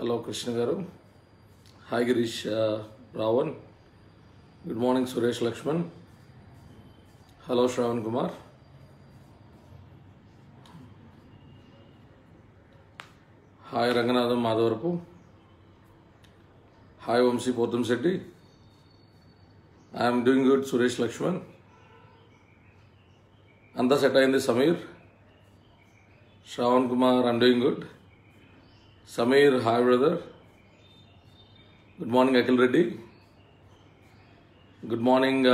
Hello, Krishna Garu. Hi, Girish Ravan. Good morning, Suresh Lakshman. Hello, Shravan Kumar. Hi, Ranganathan Madhavarapu. Hi, Vamsi Potham Setti. I am doing good, Suresh Lakshman. Anta set ayindi Samir. Shravan Kumar, I am doing good. Samir, hi brother. Good morning, Akhil Reddy. Good morning,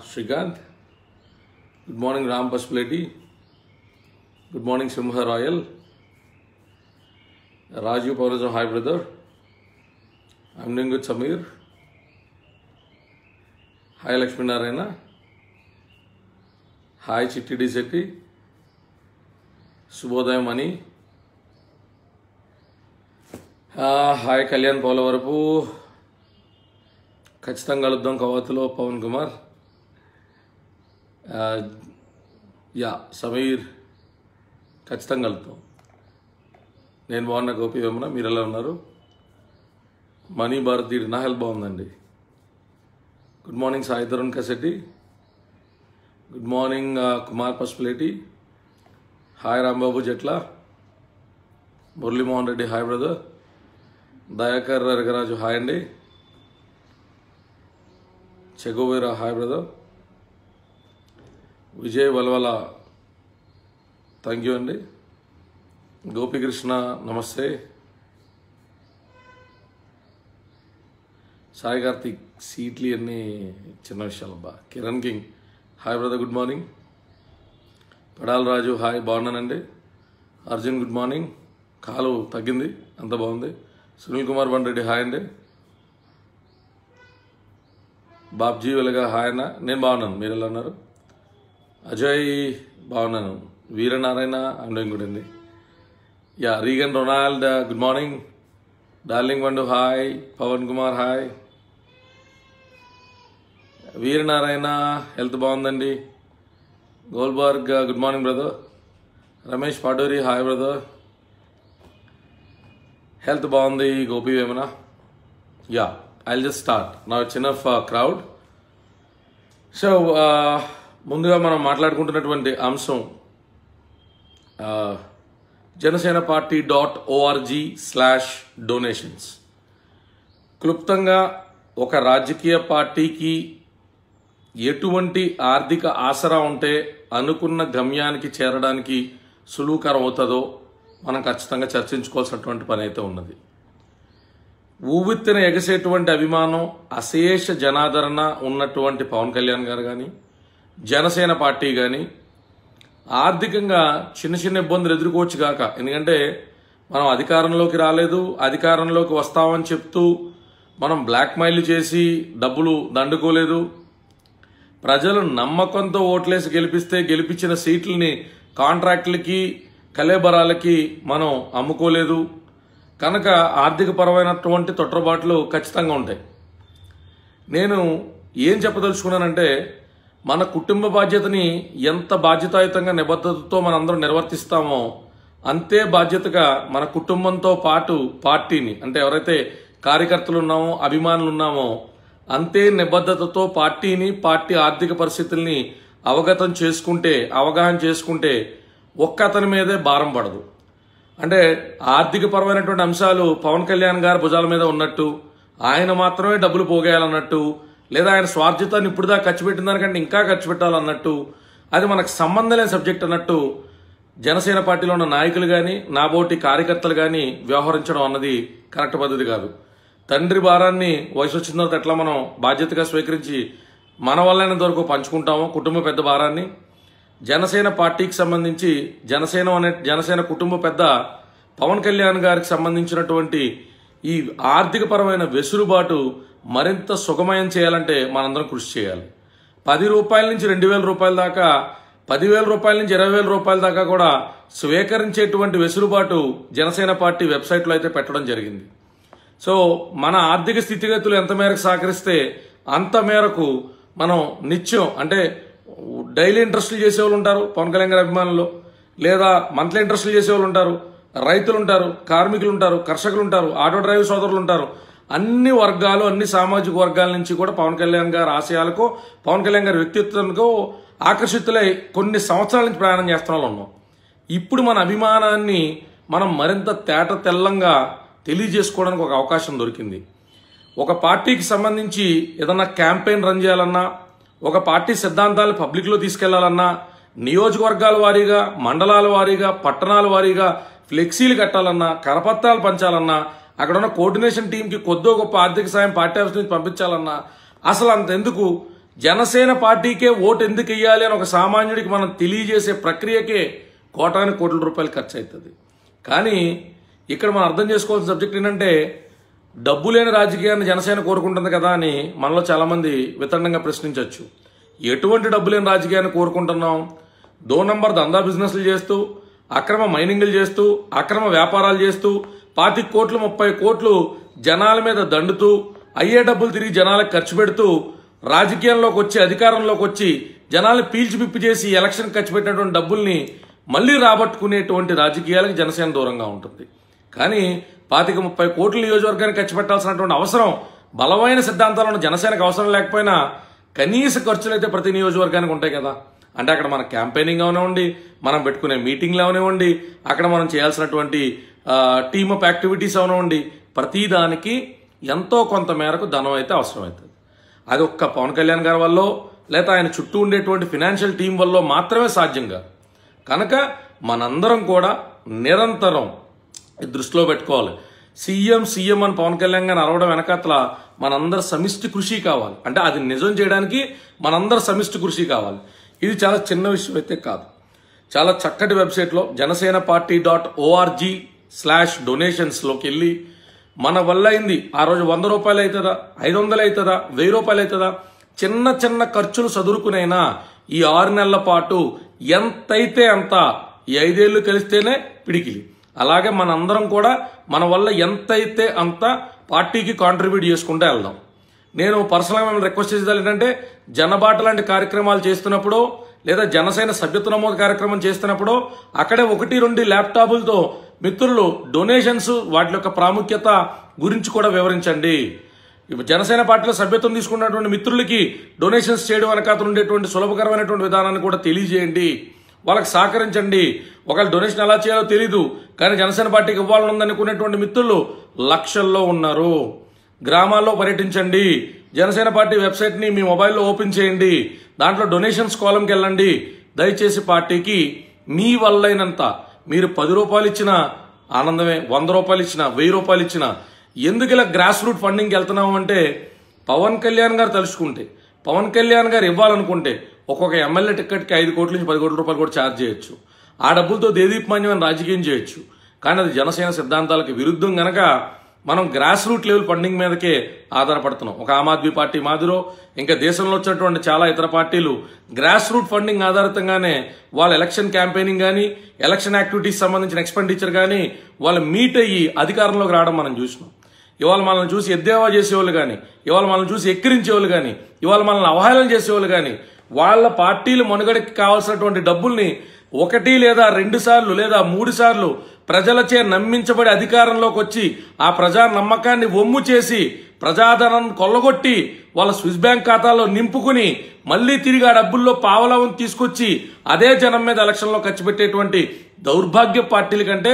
Shrikant. Good morning, Ram Paspleti. Good morning, Simha Royal. Raju Pavraja, hi brother. I'm doing good, Samir. Hi, Lakshmi Narayana. Hi, Chitti D. Setti. Subhodaya Mani. Hi Kalyan Polavarapu ఖచ్చితంగా కలుద్దాం కవాతులో పవన్ కుమార్ సమీర్ ఖచ్చితంగా కలుద్దాం. నేను బాగున్నా, గోపి వేమన మీరు ఎలా ఉన్నారు? Money భారతీయుడు నా హెల్త్ బాగుందండి. Good morning Sai Tarun Kasetti. Good morning Kumar Pasupuleti. Hi Rambabu Jatla. Muralimohan Reddy hi brother. Dayakar Ragaraju hi అండి. Che Guevara hi brother. Vijay Valvala thank you అండి. గోపికృష్ణ నమస్తే. సాయి కార్తిక్ సీట్లు అన్నీ చిన్న విషయాలు అబ్బా. Kiran king hi brother good morning. Padal Raju hi బాగున్నానండి. Arjun good morning. కాలు తగ్గింది, అంత బాగుంది. సునీల్ కుమార్ బండ్రెడ్డి హాయ్ అండి. బాబ్జీ వెలగా హాయ్ అన్న. నేను బాగున్నాను, మీరు ఎలా ఉన్నారు? అజయ్ బాగున్నాను. వీరనారాయణ ఐమ్ డూయింగ్ గుడ్ అండి. Reagan Ronald good morning. Darling వండు hi. Pavan Kumar hi. Veeranarayana health బాగుందండి. Goldberg good morning brother. Ramesh Paduri hi brother. Health బాగుంది. Gopi Vemana. I'll just start నా చిన్న క్రౌడ్. సో ముందుగా మనం మాట్లాడుకుంటున్నటువంటి అంశం జనసేన పార్టీ .org/donations. క్లుప్తంగా ఒక రాజకీయ పార్టీకి ఎటువంటి ఆర్థిక ఆసరా ఉంటే అనుకున్న గమ్యానికి చేరడానికి సులువుకరం అవుతుందో మనం ఖచ్చితంగా చర్చించుకోవాల్సినటువంటి పని అయితే ఉన్నది. ఊవెత్తిన ఎగసేటువంటి అభిమానం, అశేష జనాదరణ ఉన్నటువంటి పవన్ కళ్యాణ్ గారు కానీ, జనసేన పార్టీ కానీ ఆర్థికంగా చిన్న చిన్న ఇబ్బందులు ఎదుర్కోవచ్చు గాక. ఎందుకంటే మనం అధికారంలోకి రాలేదు, అధికారంలోకి వస్తామని చెప్తూ మనం బ్లాక్మెయిల్ చేసి డబ్బులు దండుకోలేదు. ప్రజలు నమ్మకంతో ఓట్లేసి గెలిపించిన సీట్లని కాంట్రాక్టులకి కలేబరాలకి మనం అమ్ముకోలేదు. కనుక ఆర్థిక పరమైనటువంటి తొట్రబాట్లు ఖచ్చితంగా ఉంటాయి. నేను ఏం చెప్పదలుచుకున్నానంటే మన కుటుంబ బాధ్యతని ఎంత బాధ్యతాయుతంగా నిబద్ధతతో మనందరం నిర్వర్తిస్తామో అంతే బాధ్యతగా మన కుటుంబంతో పాటు పార్టీని, అంటే ఎవరైతే కార్యకర్తలు ఉన్నామో అభిమానులు ఉన్నామో అంతే నిబద్ధతతో పార్టీని, పార్టీ ఆర్థిక పరిస్థితుల్ని అవగాహన చేసుకుంటే ఒక్క అతని మీదే భారం పడదు. అంటే ఆర్థిక పరమైనటువంటి అంశాలు పవన్ కళ్యాణ్ గారి భుజాల మీద ఉన్నట్టు, ఆయన మాత్రమే డబ్బులు పోగేయాలన్నట్టు, లేదా ఆయన స్వార్థితాన్ని ఇప్పుడుదా ఖర్చు పెట్టిన దానికంటే ఇంకా ఖర్చు పెట్టాలన్నట్టు, అది మనకు సంబంధం లేని సబ్జెక్ట్ అన్నట్టు జనసేన పార్టీలో ఉన్న నాయకులు కానీ నాబోటి కార్యకర్తలు కానీ వ్యవహరించడం అన్నది కరెక్ట్ పద్ధతి కాదు. తండ్రి భారాన్ని వయసు వచ్చిన తర్వాత ఎట్లా మనం బాధ్యతగా స్వీకరించి మన వల్లైనంత వరకు పంచుకుంటామో కుటుంబ పెద్ద భారాన్ని, జనసేన పార్టీకి సంబంధించి జనసేన కుటుంబ పెద్ద పవన్ కళ్యాణ్ గారికి సంబంధించినటువంటి ఈ ఆర్థిక పరమైన వెసులుబాటు మరింత సుగమయం చేయాలంటే మనందరం కృషి చేయాలి. 10 రూపాయల నుంచి 2,000 రూపాయల దాకా, 10,000 రూపాయల నుంచి 20,000 రూపాయల దాకా కూడా స్వీకరించేటువంటి వెసులుబాటు జనసేన పార్టీ వెబ్సైట్లో అయితే పెట్టడం జరిగింది. సో మన ఆర్థిక స్థితిగతులు ఎంత మేరకు సహకరిస్తే అంత మేరకు మనం నిత్యం, అంటే డైలీ ఇంట్రెస్ట్లు చేసేవాళ్ళు ఉంటారు పవన్ కళ్యాణ్ గారి అభిమానులు, లేదా మంత్లీ ఇంట్రెస్ట్లు చేసేవాళ్ళు ఉంటారు, రైతులు ఉంటారు, కార్మికులు ఉంటారు, కర్షకులు ఉంటారు, ఆటో డ్రైవర్ సోదరులు ఉంటారు. అన్ని వర్గాలు, అన్ని సామాజిక వర్గాల నుంచి కూడా పవన్ కళ్యాణ్ గారి ఆశయాలకు, పవన్ కళ్యాణ్ గారి వ్యక్తిత్వానికి ఆకర్షితులై కొన్ని సంవత్సరాల నుంచి ప్రయాణం చేస్తున్న ఉన్నాం. ఇప్పుడు మన అభిమానాన్ని మనం మరింత తేట తెల్లంగా తెలియజేసుకోవడానికి ఒక అవకాశం దొరికింది. ఒక పార్టీకి సంబంధించి ఏదన్నా క్యాంపెయిన్ రన్ చేయాలన్నా, ఒక పార్టీ సిద్ధాంతాలు పబ్లిక్లో తీసుకెళ్లాలన్నా, నియోజకవర్గాల వారీగా, మండలాల వారీగా, పట్టణాల వారీగా ఫ్లెక్సీలు కట్టాలన్నా, కరపత్రాలు పంచాలన్నా, అక్కడ ఉన్న కోఆర్డినేషన్ టీంకి కొద్దో గొప్ప ఆర్థిక సాయం పార్టీ ఆఫీస్ నుంచి పంపించాలన్నా, అసలు అంతెందుకు జనసేన పార్టీకే ఓటు ఎందుకు వెయ్యాలి అని ఒక సామాన్యుడికి మనం తెలియజేసే ప్రక్రియకే కోట్ల రూపాయలు ఖర్చు అవుతుంది. కానీ ఇక్కడ మనం అర్థం చేసుకోవాల్సిన సబ్జెక్ట్ ఏంటంటే, డబ్బు లేని రాజకీయాన్ని జనసేన కోరుకుంటుంది కదా అని మనలో చాలామంది వితండంగా ప్రశ్నించవచ్చు. ఎటువంటి డబ్బు లేని రాజకీయాన్ని కోరుకుంటున్నాం? 2 నంబర్ దందా బిజినెస్లు చేస్తూ, అక్రమ మైనింగ్లు చేస్తూ, అక్రమ వ్యాపారాలు చేస్తూ, 25 కోట్లు 30 కోట్లు జనాల మీద దండుతూ, అయ్యే డబ్బులు తిరిగి జనాలకు ఖర్చు పెడుతూ, రాజకీయంలోకి వచ్చి అధికారంలోకి వచ్చి జనాల్ని పీల్చి పిప్పి చేసి ఎలక్షన్ ఖర్చు పెట్టినటువంటి డబ్బుల్ని మళ్లీ రాబట్టుకునేటువంటి రాజకీయాలకు జనసేన దూరంగా ఉంటుంది. కానీ 25-30 కోట్ల నియోజకవర్గానికి ఖర్చు పెట్టాల్సినటువంటి అవసరం, బలమైన సిద్ధాంతాలను జనసేనకు అవసరం లేకపోయినా కనీస ఖర్చులు అయితే ప్రతి నియోజకవర్గానికి ఉంటాయి కదా. అంటే అక్కడ మన క్యాంపెయినింగ్ అవనివ్వండి, మనం పెట్టుకునే మీటింగ్లు అవనివ్వండి, అక్కడ మనం చేయాల్సినటువంటి టీమ్ అప్ యాక్టివిటీస్ అవనివ్వండి, ప్రతిదానికి ఎంతో కొంత మేరకు ధనం అయితే అవసరమవుతుంది. అది ఒక్క పవన్ కళ్యాణ్ గారి వల్ల లేదా ఆయన చుట్టూ ఉండేటువంటి ఫినాన్షియల్ టీం వల్ల మాత్రమే సాధ్యం కాదు. కనుక మనందరం కూడా నిరంతరం దృష్టిలో పెట్టుకోవాలి. సీఎం అని పవన్ కళ్యాణ్ గారిని అరవడం వెనకాతల మనందరి సమిష్టి కృషి కావాలి. అంటే అది నిజం చేయడానికి మనందరి సమిష్టి కృషి కావాలి. ఇది చాలా చిన్న విషయం అయితే కాదు. చాలా చక్కటి వెబ్సైట్లో janasenaparty.org/donations వెళ్ళి మన వల్ల అయింది, ఆ రోజు 100 రూపాయలు అవుతుందా, 500 అవుతుందా, 1000 రూపాయలు అవుతుందా, చిన్న చిన్న ఖర్చులు చదువుకునైనా ఈ 6 నెలల పాటు ఎంతైతే అంత, ఈ 5 ఏళ్లు కలిస్తేనే పిడికిలి. అలాగే మనందరం కూడా మన వల్ల ఎంతైతే అంత పార్టీకి కాంట్రిబ్యూట్ చేసుకుంటూ వెళ్దాం. నేను పర్సనల్గా మిమ్మల్ని రిక్వెస్ట్ చేసేది ఏంటంటే, జనబాట లాంటి కార్యక్రమాలు చేస్తున్నప్పుడు లేదా జనసేన సభ్యత్వ నమోదు కార్యక్రమం చేస్తున్నప్పుడు అక్కడే 1-2 ల్యాప్టాపులతో మిత్రులు డొనేషన్స్, వాటి యొక్క ప్రాముఖ్యత గురించి కూడా వివరించండి. జనసేన పార్టీలో సభ్యత్వం తీసుకున్నటువంటి మిత్రులకి డొనేషన్స్ చేయడం వెనకాల ఉండేటువంటి సులభకరమైనటువంటి విధానాన్ని కూడా తెలియజేయండి, వాళ్ళకి సహకరించండి. ఒకవేళ డొనేషన్ ఎలా చేయాలో తెలీదు, కానీ జనసేన పార్టీకి ఇవ్వాలని ఉందనుకునేటువంటి మిత్రులు లక్షల్లో ఉన్నారు. గ్రామాల్లో పర్యటించండి, జనసేన పార్టీ వెబ్సైట్ని మీ మొబైల్లో ఓపెన్ చేయండి, దాంట్లో డొనేషన్స్ కాలంకి వెళ్ళండి. దయచేసి పార్టీకి మీ వల్లైనంత, మీరు 10 రూపాయలు ఇచ్చినా ఆనందమే, 100 రూపాయలు ఇచ్చినా, 1000 రూపాయలు ఇచ్చినా. ఎందుకు ఇలా గ్రాస్ రూట్ ఫండింగ్కి వెళ్తున్నాము అంటే, పవన్ కళ్యాణ్ గారు తలుచుకుంటే, పవన్ కళ్యాణ్ గారు ఇవ్వాలనుకుంటే ఒక్కొక్క ఎమ్మెల్యే టికెట్కి 5 కోట్ల నుంచి 10 కోట్ల రూపాయలు కూడా ఛార్జ్ చేయొచ్చు. ఆ డబ్బులతో దేదీప్మాన్యమైన రాజకీయం చేయొచ్చు. కానీ అది జనసేన సిద్ధాంతాలకు విరుద్ధం గనక మనం గ్రాస్ రూట్ లెవెల్ ఫండింగ్ మీదకే ఆధారపడుతున్నాం. ఒక ఆమ్ ఆద్మీ పార్టీ మాదిరో ఇంకా దేశంలో వచ్చినటువంటి చాలా ఇతర పార్టీలు గ్రాస్ రూట్ ఫండింగ్ ఆధారితంగానే వాళ్ళ ఎలక్షన్ క్యాంపెయినింగ్ కానీ, ఎలక్షన్ యాక్టివిటీస్ సంబంధించిన ఎక్స్పెండిచర్ కానీ వాళ్ళు మీట్ అయ్యి అధికారంలోకి రావడం మనం చూసినాం. ఇవాళ మనల్ని చూసి ఎద్దేవా చేసేవాళ్ళు కానీ, ఇవాళ మనల్ని చూసి ఎక్కిరించేవాళ్ళు కానీ, ఇవాళ మనల్ని అవహేళన చేసేవాళ్ళు కానీ, వాళ్ళ పార్టీలు మనుగడకి కావాల్సినటువంటి డబ్బుల్ని 1 లేదా 2 సార్లు లేదా 3 సార్లు ప్రజలచే నమ్మించబడి అధికారంలోకి వచ్చి ఆ ప్రజా నమ్మకాన్ని వమ్ము చేసి ప్రజాధనం కొల్లగొట్టి వాళ్ళ స్విస్ బ్యాంక్ ఖాతాలో నింపుకుని మళ్లీ తిరిగి ఆ డబ్బుల్లో పావలావం తీసుకొచ్చి అదే జనం మీద ఎలక్షన్లో ఖర్చు పెట్టేటువంటి దౌర్భాగ్య పార్టీల కంటే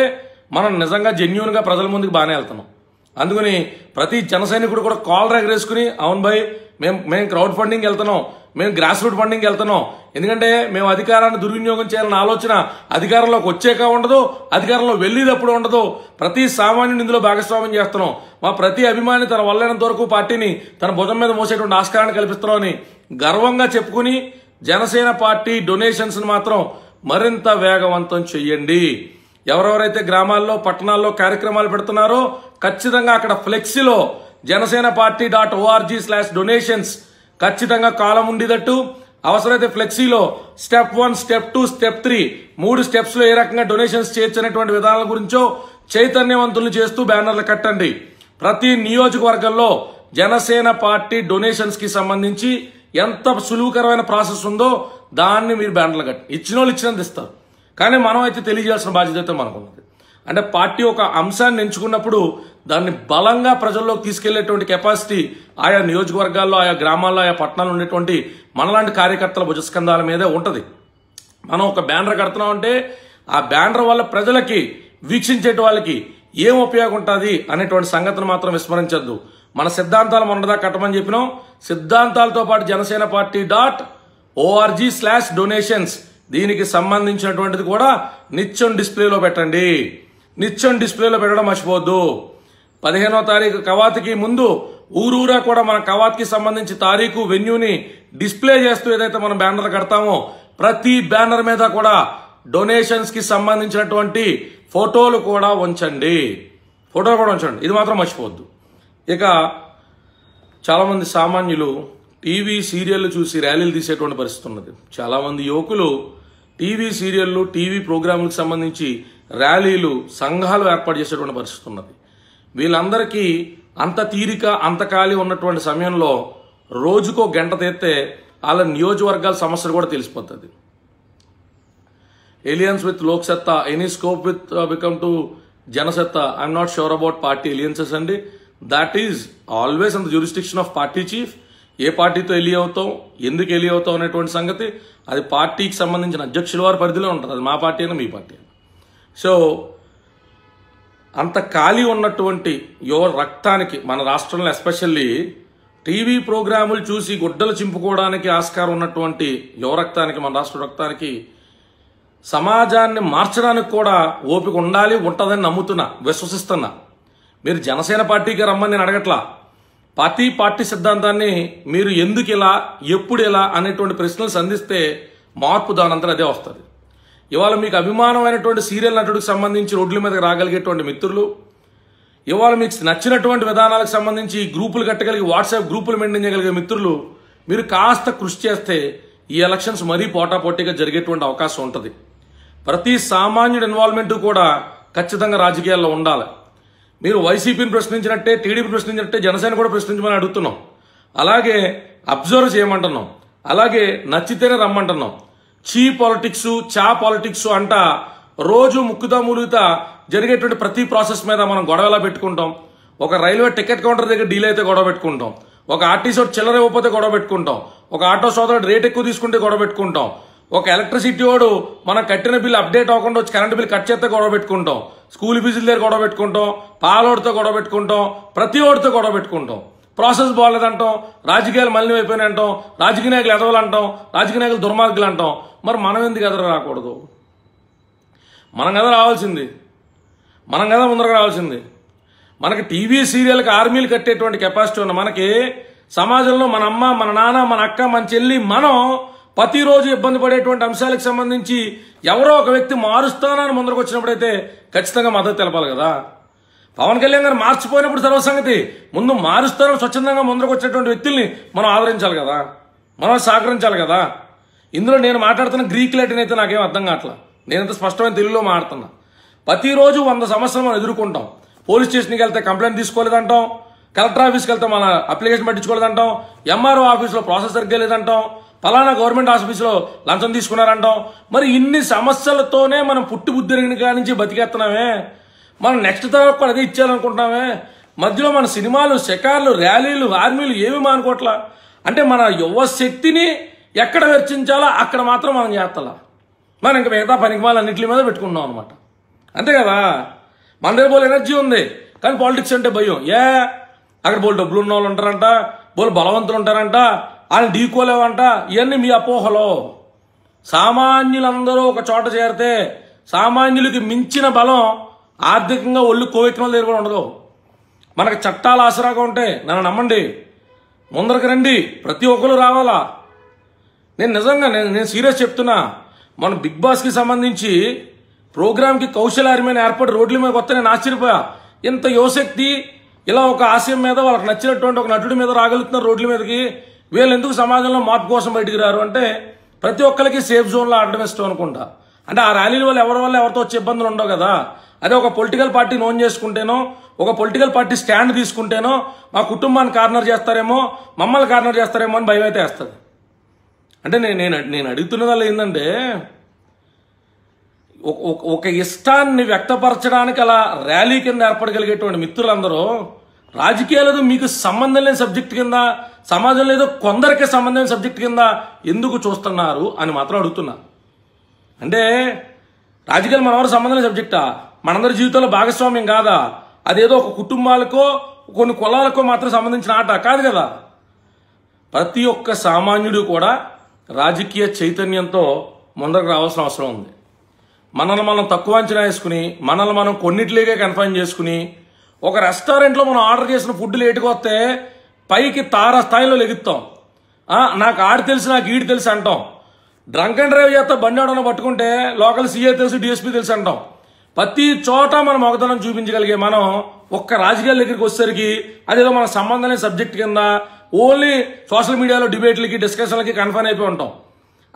మనం నిజంగా జెన్యూన్ గా ప్రజల ముందుకు బాగానే వెళ్తున్నాం. అందుకని ప్రతి జన సైనికుడు కూడా కాలర్ ఎగరేసుకుని, అవును భాయ్ మేము క్రౌడ్ ఫండింగ్ వెళ్తున్నాం, మేము గ్రాస్ రూట్ ఫండింగ్ వెళ్తున్నాం, ఎందుకంటే మేము అధికారాన్ని దుర్వినియోగం చేయాలన్న ఆలోచన అధికారంలోకి వచ్చాక ఉండదు, అధికారంలో వెళ్ళేటప్పుడు ఉండదు. ప్రతి సామాన్యుని ఇందులో భాగస్వామ్యం చేస్తున్నాం. మా ప్రతి అభిమాని తన వల్లైనంత వరకు పార్టీని తన భుజం మీద మోసేటువంటి ఆస్కారాన్ని కల్పిస్తున్నామని గర్వంగా చెప్పుకుని జనసేన పార్టీ డొనేషన్స్ మాత్రం మరింత వేగవంతం చెయ్యండి. ఎవరెవరైతే గ్రామాల్లో పట్టణాల్లో కార్యక్రమాలు పెడుతున్నారో ఖచ్చితంగా అక్కడ ఫ్లెక్సీలో janasenaparty.org/donations ఖచ్చితంగా కాలం ఉండేటట్టు, అవసరమైతే ఫ్లెక్సీలో స్టెప్ 1, స్టెప్ 2, స్టెప్ 3 3 స్టెప్స్ లో ఏ రకంగా డొనేషన్స్ చేయొచ్చు అనేటువంటి విధానాల గురించో చైతన్యవంతులు చేస్తూ బ్యానర్లు కట్టండి. ప్రతి నియోజకవర్గంలో జనసేన పార్టీ డొనేషన్స్ కి సంబంధించి ఎంత సులువుకరమైన ప్రాసెస్ ఉందో దాన్ని మీరు బ్యానర్లు కట్టి ఇచ్చిన వాళ్ళు ఇచ్చినంత ఇస్తారు. కానీ మనం అయితే తెలియజేయాల్సిన బాధ్యత అయితే మనకున్నది. అంటే పార్టీ ఒక అంశాన్ని ఎంచుకున్నప్పుడు దాన్ని బలంగా ప్రజల్లోకి తీసుకెళ్లేటువంటి కెపాసిటీ ఆయా నియోజకవర్గాల్లో, ఆయా గ్రామాల్లో, ఆయా పట్టణాల్లో ఉండేటువంటి మనలాంటి కార్యకర్తల భుజస్కంధాల మీదే ఉంటుంది. మనం ఒక బ్యానర్ కడుతున్నామంటే ఆ బ్యానర్ వల్ల ప్రజలకి, వీక్షించే వాళ్ళకి ఏం ఉపయోగం ఉంటుంది అనేటువంటి సంగతిని మాత్రం విస్మరించద్దు. మన సిద్ధాంతాలు మొన్నదా కట్టమని చెప్పినాం. సిద్ధాంతాలతో పాటు జనసేన పార్టీ .org/donations దీనికి సంబంధించినటువంటిది కూడా నిత్యం డిస్ప్లేలో పెట్టండి. నిత్యం డిస్ప్లేలో పెట్టడం మర్చిపోవద్దు. 15వ తారీఖు కవాతుకి ముందు ఊరూరా కూడా మన కవాత్కి సంబంధించి తారీఖు, వెన్యూని డిస్ప్లే చేస్తూ ఏదైతే మనం బ్యానర్ కడతామో ప్రతి బ్యానర్ మీద కూడా డొనేషన్స్ కి సంబంధించినటువంటి ఫోటోలు కూడా ఉంచండి. ఇది మాత్రం మర్చిపోవద్దు. ఇక చాలామంది సామాన్యులు టీవీ సీరియళ్లు చూసి ర్యాలీలు తీసేటువంటి పరిస్థితి ఉన్నది. చాలామంది యువకులు టీవీ సీరియళ్లు, టీవీ ప్రోగ్రాములకు సంబంధించి ర్యాలీలు, సంఘాలు ఏర్పాటు చేసేటువంటి పరిస్థితి ఉన్నది. వీళ్ళందరికీ అంత తీరిక, అంత ఖాళీ ఉన్నటువంటి సమయంలో రోజుకో గంట తీస్తే వాళ్ళ నియోజకవర్గాల సమస్యలు కూడా తెలిసిపోతుంది. Alliance with Loksatta, any scope with become to Janasatta. I'm not sure about party alliances అండి. That is always in the jurisdiction of party chief. ఏ పార్టీతో ఎలి అవుతాం, ఎందుకు ఎలి అవుతాం అనేటువంటి సంగతి అది పార్టీకి సంబంధించిన అధ్యక్షుల వారి పరిధిలో ఉంటుంది. అది మా పార్టీ అయినా మీ పార్టీ అయినా. సో అంత ఖాళీ ఉన్నటువంటి యువ రక్తానికి మన రాష్ట్రంలో ఎస్పెషల్లీ టీవీ ప్రోగ్రాములు చూసి గుడ్డలు చింపుకోవడానికి ఆస్కారం ఉన్నటువంటి యువ రక్తానికి, మన రాష్ట్ర రక్తానికి సమాజాన్ని మార్చడానికి కూడా ఓపిక ఉండాలి, ఉంటుందని నమ్ముతున్నా, విశ్వసిస్తున్నా. మీరు జనసేన పార్టీకి రమ్మని నేను అడగట్లా. పార్టీ సిద్ధాంతాన్ని మీరు ఎందుకు ఇలా, ఎప్పుడు ఇలా అనేటువంటి ప్రశ్నలు సంధిస్తే మార్పు దానంతా అదే వస్తుంది. ఇవాళ మీకు అభిమానమైనటువంటి సీరియల్ నటుడికి సంబంధించి రోడ్ల మీదకి రాగలిగేటువంటి మిత్రులు, ఇవాళ మీకు నచ్చినటువంటి విధానాలకు సంబంధించి గ్రూపులు కట్టగలిగి వాట్సాప్ గ్రూపులు మెయింటైన్ చేయగలిగే మిత్రులు, మీరు కాస్త కృషి చేస్తే ఈ ఎలక్షన్స్ మరీ పోటాపోటీగా జరిగేటువంటి అవకాశం ఉంటుంది. ప్రతి సామాన్యుడి ఇన్వాల్వ్మెంట్ కూడా ఖచ్చితంగా రాజకీయాల్లో ఉండాలి. మీరు వైసీపీని ప్రశ్నించినట్టే, టీడీపీ ప్రశ్నించినట్టే జనసేన కూడా ప్రశ్నించమని అడుగుతున్నాం. అలాగే అబ్జర్వ్ చేయమంటున్నాం. అలాగే నచ్చితేనే రమ్మంటున్నాం. చీ పాలిటిక్స్, చా పాలిటిక్స్ అంట రోజు ముక్కుతా ములుగుతా జరిగేటువంటి ప్రతి ప్రాసెస్ మీద మనం గొడవలా పెట్టుకుంటాం. ఒక రైల్వే టికెట్ కౌంటర్ దగ్గర డీల్ అయితే గొడవ పెట్టుకుంటాం. ఒక ఆర్టీసీ చిల్లర ఇవ్వకపోతే గొడవ పెట్టుకుంటాం. ఒక ఆటో సోదరుడు రేట్ ఎక్కువ తీసుకుంటే గొడవ పెట్టుకుంటాం. ఒక ఎలక్ట్రిసిటీ వాడు మనం కట్టిన బిల్లు అప్డేట్ అవ్వకుండా వచ్చి కరెంట్ బిల్ కట్ చేస్తే గొడవ పెట్టుకుంటాం. స్కూల్ ఫీజుల దగ్గర గొడవ పెట్టుకుంటాం. పాలోడితో గొడవ పెట్టుకుంటాం. ప్రతి ఓడితో గొడవ పెట్టుకుంటాం. ప్రాసెస్ బాగాలేదంటాం. రాజకీయాలు మలినం అయిపోయినాయి అంటాం. రాజకీయ నాయకులు ఎదవలు అంటాం. రాజకీయ నాయకులు దుర్మార్గులు అంటాం. మరి మనం ఎందుకు ఎదర రాకూడదు? మనం కదా రావాల్సింది, మనం కదా ముందరకు రావాల్సింది. మనకి టీవీ సీరియల్కి ఆర్మీలు కట్టేటువంటి కెపాసిటీ ఉన్న మనకి సమాజంలో మన అమ్మ, మన నాన్న, మన అక్క, మన చెల్లి, మనం ప్రతిరోజు ఇబ్బంది పడేటువంటి అంశాలకు సంబంధించి ఎవరో ఒక వ్యక్తి మారుస్తానని ముందరకు వచ్చినప్పుడైతే ఖచ్చితంగా మద్దతు తెలపాలి కదా. పవన్ కళ్యాణ్ గారు మార్చిపోయినప్పుడు సర్వసంగతి, ముందు మారుస్తానని స్వచ్ఛందంగా ముందరకు వచ్చేటువంటి వ్యక్తుల్ని మనం ఆదరించాలి కదా, మనం సహకరించాలి కదా. ఇందులో నేను మాట్లాడుతున్న గ్రీక్ లాటిన్ అయితే నాకేం అర్థం కావట్లా. నేనంత స్పష్టమైన తెలుగులో మాట్లాడుతున్నా. ప్రతిరోజు 100 సమస్యలు మనం ఎదుర్కొంటాం. పోలీస్ స్టేషన్కి వెళ్తే కంప్లైంట్ తీసుకోలేదంటాం. కలెక్టర్ ఆఫీస్కి వెళ్తే మన అప్లికేషన్ పట్టించుకోలేదంటాం. ఎంఆర్ఓ ఆఫీస్లో ప్రాసెస్ సరిగ్గా లేదంటాం. ఫలానా గవర్నమెంట్ ఆఫీస్లో లంచం తీసుకున్నారంటాం. మరి ఇన్ని సమస్యలతోనే మనం పుట్టి బుద్ధిరిగిన కాడి నుంచి బతికేస్తున్నామే. మనం నెక్స్ట్ తరం కూడా అదే ఇచ్చేయాలనుకుంటున్నామే. మధ్యలో మన సినిమాలు, షికార్లు, ర్యాలీలు, ఆర్మీలు ఏమి మానుకోవట్లా. అంటే మన యువ శక్తిని ఎక్కడ వెచ్చించాలో అక్కడ మాత్రం మనం చేస్తాలా. మనం ఇంకా మిగతా పనికిమాలు అన్నింటి మీద పెట్టుకున్నాం అనమాట. అంతే కదా. మన దగ్గర బోల్ ఎనర్జీ ఉంది, కానీ పాలిటిక్స్ అంటే భయం. అక్కడ బోల్ డబ్బులు ఉన్న వాళ్ళు ఉంటారంట, బోల్ బలవంతులు ఉంటారంట, ఆయన ఢీకోలేవంట. ఇవన్నీ మీ అపోహలో. సామాన్యులందరూ ఒక చోట చేరితే సామాన్యులకి మించిన బలం ఆర్థికంగా ఒళ్ళు కోవెక్కిన దగ్గర కూడా ఉండదు. మనకు చట్టాలు ఆసరాగా ఉంటాయి. నన్ను నమ్మండి, ముందరకు రండి, ప్రతి ఒక్కరు రావాలా. నేను నిజంగా నేను సీరియస్ చెప్తున్నా. మన బిగ్ బాస్కి సంబంధించి ప్రోగ్రామ్కి కౌశల్ ఆర్మీని ఏర్పాటు రోడ్ల మీద వస్తే నేను ఆశ్చర్యపోయా. ఇంత యువశక్తి ఇలా ఒక ఆశయం మీద వాళ్ళకి నచ్చినటువంటి ఒక నటుడి మీద రాగలుగుతున్నారు రోడ్ల మీదకి. వీళ్ళు ఎందుకు సమాజంలో మార్పు కోసం బయటికి రారు అంటే ప్రతి ఒక్కరికి సేఫ్ జోన్లో ఆడడం ఇష్టం అనుకుంటా. అంటే ఆ ర్యాలీల వల్ల ఎవరితో వచ్చే ఇబ్బందులు ఉండవు కదా. అదే ఒక పొలిటికల్ పార్టీని ఓన్ చేసుకుంటేనో, ఒక పొలిటికల్ పార్టీ స్టాండ్ తీసుకుంటేనో మా కుటుంబాన్ని కార్నర్ చేస్తారేమో, మమ్మల్ని కార్నర్ చేస్తారేమో అని భయం అయితే వేస్తుంది. అంటే నేను అడుగుతున్నదల్లా ఏంటంటే, ఒక ఇష్టాన్ని వ్యక్తపరచడానికి అలా ర్యాలీ కింద ఏర్పడగలిగేటువంటి మిత్రులందరూ రాజకీయాలు మీకు సంబంధం లేని సబ్జెక్ట్ కింద, సమాజంలో ఏదో కొందరికి సంబంధం లేని సబ్జెక్ట్ కింద ఎందుకు చూస్తున్నారు అని మాత్రం అడుగుతున్నా. అంటే రాజకీయాలు మనవరు సంబంధం లేని సబ్జెక్టా? మనందరి జీవితంలో భాగస్వామ్యం కాదా? అదేదో ఒక కుటుంబాలకో కొన్ని కులాలకో మాత్రం సంబంధించిన ఆట కాదు కదా. ప్రతి ఒక్క సామాన్యుడు కూడా రాజకీయ చైతన్యంతో ముందరకు రావాల్సిన అవసరం ఉంది. మనల్ని మనం తక్కువ అంచనా వేసుకుని, మనల్ని మనం కొన్నిట్లేకే కన్ఫైన్ చేసుకుని, ఒక రెస్టారెంట్లో మనం ఆర్డర్ చేసిన ఫుడ్ లేటుగా వస్తే పైకి తారా స్థాయిలో లెగుస్తాం. నాకు ఆడి తెలుసు, నాకు ఈడి తెలుసు అంటాం. డ్రంక్ అండ్ డ్రైవ్ చేస్తే బండి ఆడన పట్టుకుంటే లోకల్ సీఏ తెలుసు, డిఎస్పీ తెలుసు అంటాం. ప్రతి చోట మనం మొగతనం చూపించగలిగే మనం ఒక్క రాజకీయాల దగ్గరికి వచ్చేసరికి అదేదో మన సంబంధం లేని సబ్జెక్ట్ కింద ఓన్లీ సోషల్ మీడియాలో డిబేట్లకి, డిస్కషన్లకి కన్ఫైన్ అయిపోయి ఉంటాం.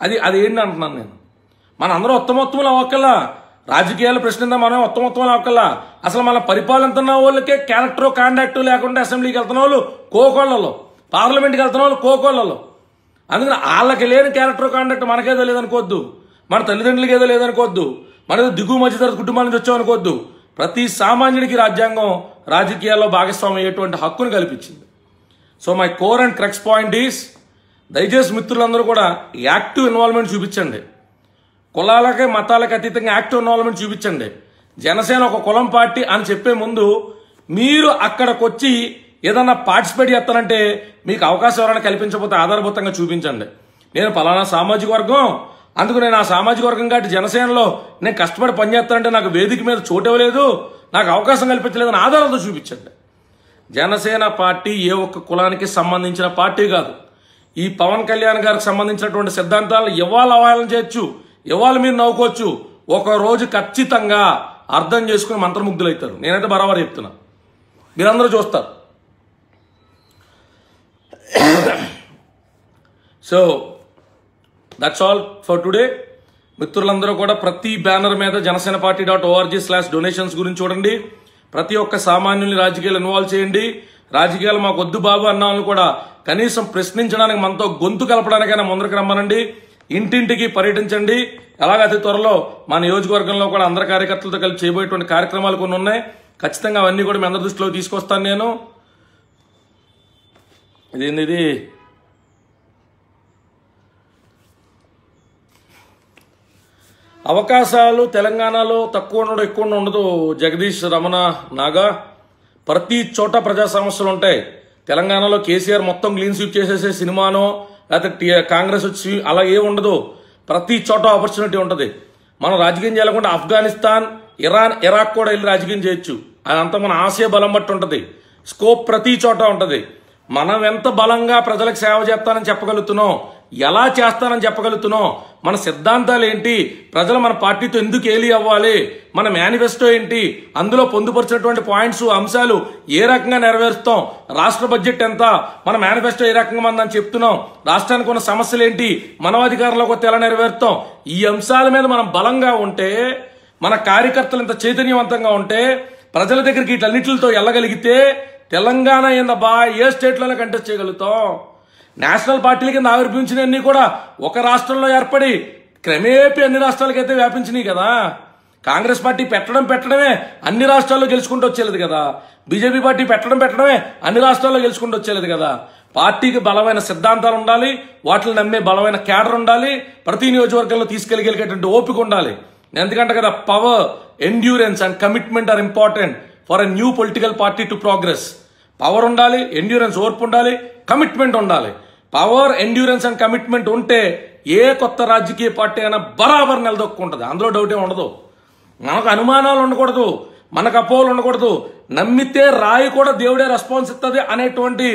అది ఏంటి అంటున్నాను నేను. మన అందరూ ఉత్తమోత్తములు అవ్వక్కల్లా, రాజకీయాల ప్రశ్న మనం ఉత్తమోత్తములు అవ్వక్కల్లా. అసలు మన పరిపాలన వాళ్ళకే క్యారెక్టర్ కాండాక్ట్ లేకుండా అసెంబ్లీకి వెళ్తున్న వాళ్ళు కోకోళ్లలో, పార్లమెంట్కి వెళ్తున్న వాళ్ళు కోకోళ్లలో. అందుకని వాళ్ళకి లేని క్యారెక్టర్ కాండాక్ట్ మనకేదో లేదనుకోవద్దు, మన తల్లిదండ్రులకి ఏదో లేదనుకోవద్దు, మనదో దిగువ మధ్యతరగతి కుటుంబాల నుంచి వచ్చామనుకోవద్దు. ప్రతి సామాన్యుడికి రాజ్యాంగం రాజకీయాల్లో భాగస్వామ్యం అయ్యేటువంటి హక్కును కల్పించింది. So my core and crux point is, దయచేసి మిత్రులందరూ కూడా యాక్టివ్ ఇన్వాల్వ్మెంట్ చూపించండి. కులాలకే మతాలకు అతీతంగా యాక్టివ్ ఇన్వాల్వ్మెంట్ చూపించండి. జనసేన ఒక కులం పార్టీ అని చెప్పే ముందు మీరు అక్కడికి వచ్చి ఏదన్నా పార్టిసిపేట్ చేస్తానంటే మీకు అవకాశం ఎవరైనా కల్పించకపోతే ఆధారభూతంగా చూపించండి. నేను పలానా సామాజిక వర్గం, అందుకు నేను ఆ సామాజిక వర్గం కాబట్టి జనసేనలో నేను కష్టపడి పనిచేస్తానంటే నాకు వేదిక మీద చోటు ఇవ్వలేదు, నాకు అవకాశం కల్పించలేదని ఆధారాలతో చూపించండి. జనసేన పార్టీ ఏ ఒక్క కులానికి సంబంధించిన పార్టీ కాదు. ఈ పవన్ కళ్యాణ్ గారికి సంబంధించినటువంటి సిద్ధాంతాలను ఇవాళ అవహేళన చేయొచ్చు, ఇవాళ మీరు నవ్వుకోవచ్చు, ఒక రోజు ఖచ్చితంగా అర్థం చేసుకుని మంత్రముగ్ధులవుతారు. నేనైతే బరాబర్ చెప్తున్నా, మీరందరూ చూస్తారు. So that's all for today. మిత్రులందరూ కూడా ప్రతి బ్యానర్ మీద janasenaparty.org/donations గురించి చూడండి. ప్రతి ఒక్క సామాన్యుల్ని రాజకీయాలు ఇన్వాల్వ్ చేయండి. రాజకీయాలు మాకు వద్దు బాబు అన్న వాళ్ళని కూడా కనీసం ప్రశ్నించడానికి, మనతో గొంతు కలపడానికైనా ముందరికి రమ్మనండి. ఇంటింటికి పర్యటించండి. అలాగే అతి త్వరలో మా నియోజకవర్గంలో కూడా అందరి కార్యకర్తలతో కలిసి చేయబోయేటువంటి కార్యక్రమాలు కొన్ని ఉన్నాయి. ఖచ్చితంగా అవన్నీ కూడా మీ అందరి దృష్టిలో తీసుకొస్తాను నేను. ఇది అవకాశాలు తెలంగాణలో తక్కువ ఉండడం, ఎక్కువ ఉండదు. జగదీష్ రమణ నాగా, ప్రతి చోట ప్రజా సమస్యలు ఉంటాయి. తెలంగాణలో కేసీఆర్ మొత్తం క్లీన్ స్వీప్ చేసేసే సినిమానో లేకపోతే కాంగ్రెస్ వచ్చి అలా ఏ ఉండదు. ప్రతి చోట ఆపర్చునిటీ ఉంటుంది. మనం రాజకీయం చేయాలనుకుంటే ఆఫ్ఘనిస్తాన్, ఇరాన్, ఇరాక్ కూడా వెళ్ళి రాజకీయం చేయొచ్చు. అదంతా మన ఆశయ బలం బట్టి ఉంటుంది. స్కోప్ ప్రతి చోట ఉంటుంది. మనం ఎంత బలంగా ప్రజలకు సేవ చేస్తానని చెప్పగలుగుతున్నాం, ఎలా చేస్తానని చెప్పగలుగుతున్నాం, మన సిద్ధాంతాలు ఏంటి, ప్రజలు మన పార్టీతో ఎందుకు ఏలి అవ్వాలి, మన మేనిఫెస్టో ఏంటి, అందులో పొందుపరిచినటువంటి పాయింట్స్, అంశాలు ఏ రకంగా నెరవేరుస్తాం, రాష్ట్ర బడ్జెట్ ఎంత, మన మేనిఫెస్టో ఏ రకంగా మందని చెప్తున్నాం, రాష్ట్రానికి ఉన్న సమస్యలు ఏంటి, మనం అధికారంలోకి వస్తే ఎలా నెరవేరుస్తాం, ఈ అంశాల మీద మనం బలంగా ఉంటే, మన కార్యకర్తలు ఇంత చైతన్యవంతంగా ఉంటే, ప్రజల దగ్గరికి వీటన్నిటితో వెళ్ళగలిగితే తెలంగాణ ఏందబ్బా ఏ స్టేట్లోనే కంటెస్ట్ చేయగలుగుతాం. నేషనల్ పార్టీల కింద ఆవిర్భవించినవన్నీ కూడా ఒక రాష్ట్రంలో ఏర్పడి క్రమేపీ అన్ని రాష్ట్రాలకైతే వ్యాపించినాయి కదా. కాంగ్రెస్ పార్టీ పెట్టడమే అన్ని రాష్ట్రాల్లో గెలుచుకుంటూ వచ్చేది కదా. బీజేపీ పార్టీ పెట్టడమే అన్ని రాష్ట్రాల్లో గెలుచుకుంటూ వచ్చేది కదా. పార్టీకి బలమైన సిద్ధాంతాలు ఉండాలి, వాటిని నమ్మే బలమైన క్యాడర్ ఉండాలి, ప్రతి నియోజకవర్గంలో తీసుకెళ్లిగలిగేటువంటి ఓపిక ఉండాలి. ఎందుకంటే కదా, power, endurance and commitment are important for a new political party to progress. Power ఉండాలి, ఎండ్యూరెన్స్ ఓర్పు ఉండాలి, కమిట్మెంట్ ఉండాలి. పవర్, ఎండ్యూరెన్స్ అండ్ కమిట్మెంట్ ఉంటే ఏ కొత్త రాజకీయ పార్టీ అయినా బరాబర్ నిలదొక్కుంటుంది. అందులో డౌట్ ఏమి ఉండదు. మనకు అనుమానాలు ఉండకూడదు, మనకు అపోహలు ఉండకూడదు. నమ్మితే రాయి కూడా దేవుడే రెస్పాన్స్ ఇస్తుంది అనేటువంటి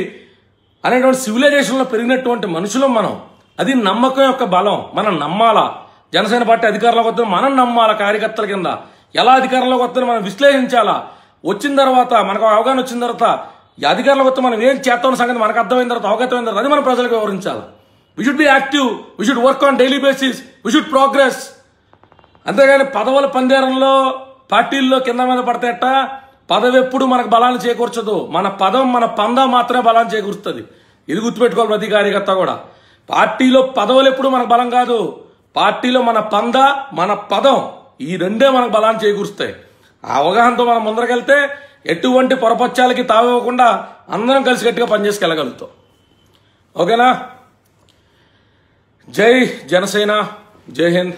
సివిలైజేషన్లో పెరిగినటువంటి మనుషులం మనం. అది నమ్మకం యొక్క బలం. మనం నమ్మాలా. జనసేన పార్టీ అధికారంలోకి వస్తే మనం నమ్మాలా. కార్యకర్తల కింద ఎలా అధికారంలోకి వస్తుందో మనం విశ్లేషించాలా. వచ్చిన తర్వాత మనకు అవగాహన వచ్చిన తర్వాత ఈ అధికారంలోకి వస్తే మనం ఏం చేస్తామన్న సంగతి మనకు అర్థమైన తర్వాత, అవగతమైన తర్వాత అది మనం ప్రజలకు వివరించాలి. We should be active, we should work on daily basis, we should progress. అంతేగాని పదవుల పందేరంలో పార్టీల్లో కింద మీద పడతాయట. పదవి ఎప్పుడు మనకు బలాన్ని చేకూర్చదు. మన పదం, మన పంద మాత్రమే బలాన్ని చేకూరుస్తుంది. ఇది గుర్తుపెట్టుకోవాలి ప్రతి కార్యకర్త కూడా. పార్టీలో పదవులు ఎప్పుడు మనకు బలం కాదు. పార్టీలో మన పంద, మన పదం ఈ రెండే మనకు బలాన్ని చేకూరుస్తాయి. ఆ అవగాహనతో మనం ముందరకెళ్తే ఎటువంటి పొరపచ్చాలకి తావివ్వకుండా అందరం కలిసి గట్టిగా పనిచేసుకెళ్ళగలుగుతాం. ఓకేనా? జై జనసేన, జై హింద్.